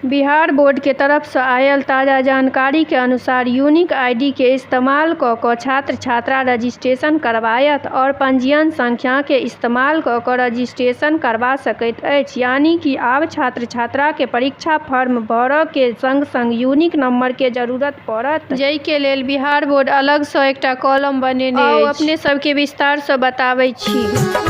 Bihar board के तरफ सँ आयल ताजा जानकारी के अनुसार यूनिक आईडी के इस्तेमाल क क छात्र छात्रा रजिस्ट्रेशन करबायत और पंजीयन संख्या के इस्तेमाल क क रजिस्ट्रेशन करबा सकैत अछि। यानी कि आब छात्र छात्रा के परीक्षा फॉर्म भरय के संग संग यूनिक नंबर के जरूरत पड़त, जइ के लेल बिहार बोर्ड अलग सँ एकटा कॉलम बनेने अछि। आउ अपने सब के विस्तार सँ बताबै छी।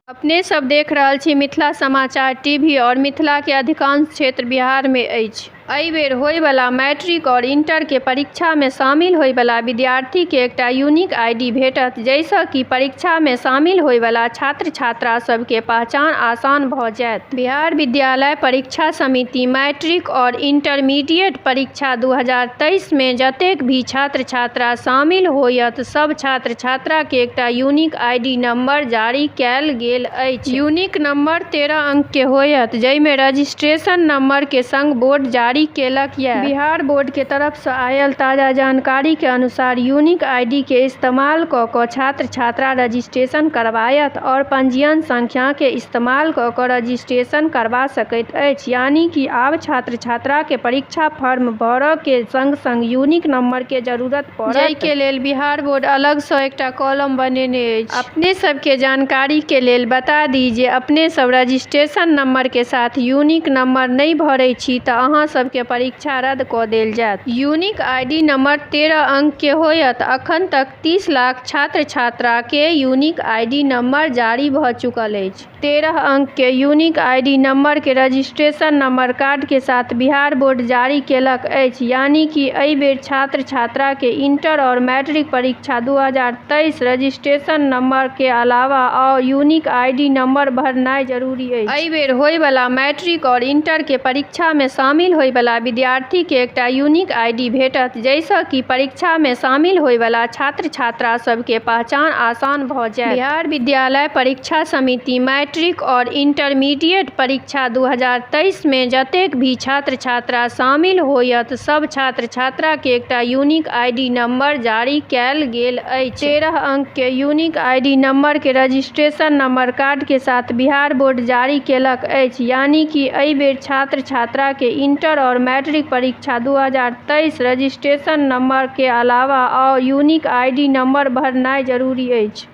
अपने सब देख रहल छी मिथिला समाचार टीवी और मिथिला के अधिकांश क्षेत्र बिहार में अछि। एहि बेर होय वाला मैट्रिक और इंटर के परीक्षा में शामिल होय वाला विद्यार्थी के एकटा यूनिक आईडी भेटत, जइसँ कि परीक्षा में शामिल होय वाला छात्र छात्रा सब के पहचान आसान भ जायत। बिहार विद्यालय परीक्षा समिति मैट्रिक और इंटरमीडिएट परीक्षा 2023 में जतेक भी छात्र छात्रा शामिल होयत, सब छात्र छात्रा के एकटा यूनिक आईडी नंबर जारी कैल गेल अछि। यूनिक नंबर 13 अंक के होयत, जइ में रजिस्ट्रेशन नंबर के संग बोर्ड जारी केलक ये। बिहार बोर्ड के तरफ सँ आयल ताजा जानकारी के अनुसार यूनिक आईडी के इस्तेमाल क क छात्र छात्रा रजिस्ट्रेशन करबायत और पंजीयन संख्या के इस्तेमाल क क रजिस्ट्रेशन करबा सकैत अछि। यानी कि आब छात्र छात्रा के परीक्षा फॉर्म भरय के संग संग यूनिक नंबर के जरूरत पड़त, जइ के लेल बिहार बोर्ड अलग सँ एकटा कॉलम बनेने अछि। अपने सब के जानकारी के लेल बता दी जे अपने सब रजिस्ट्रेशन नंबर के साथ यूनिक नंबर नहीं भरै छी त अहाँ सब के परीक्षा रद्द क देल जायत। यूनिक आईडी नंबर 13 अंक के होयत। अखन तक 30 लाख छात्र छात्रा के यूनिक आईडी नंबर जारी भ चुकल अछि। 13 अंक के यूनिक आईडी नंबर के रजिस्ट्रेशन नंबर कार्ड के साथ बिहार बोर्ड जारी केलक अछि। यानी कि एहि बेर छात्र छात्रा के इंटर और मैट्रिक परीक्षा 2023 रजिस्ट्रेशन नंबर के अलावा और यूनिक आईडी नंबर भरनाइ जरूरी अछि। एहि बेर होय वाला मैट्रिक और इंटर के परीक्षा में शामिल होय वाला विद्यार्थी के एकटा यूनिक आईडी भेटत, जइसँ कि परीक्षा में शामिल होय वाला छात्र छात्रा सब के पहचान आसान भ जायत। बिहार विद्यालय परीक्षा समिति मैट्रिक और इंटरमीडिएट परीक्षा 2023 में जतेक भी छात्र छात्रा शामिल होयत, सब छात्र छात्रा के एकटा यूनिक आईडी नंबर जारी कैल गेल अछि। 13 अंक के यूनिक आईडी नंबर के रजिस्ट्रेशन नंबर कार्ड के साथ बिहार बोर्ड जारी केलक अछि। यानी कि एहि बेर छात्र छात्रा के इंटर और मैट्रिक परीक्षा 2023 रजिस्ट्रेशन नंबर के अलावा और यूनिक आईडी नंबर भरनाइ जरूरी अछि।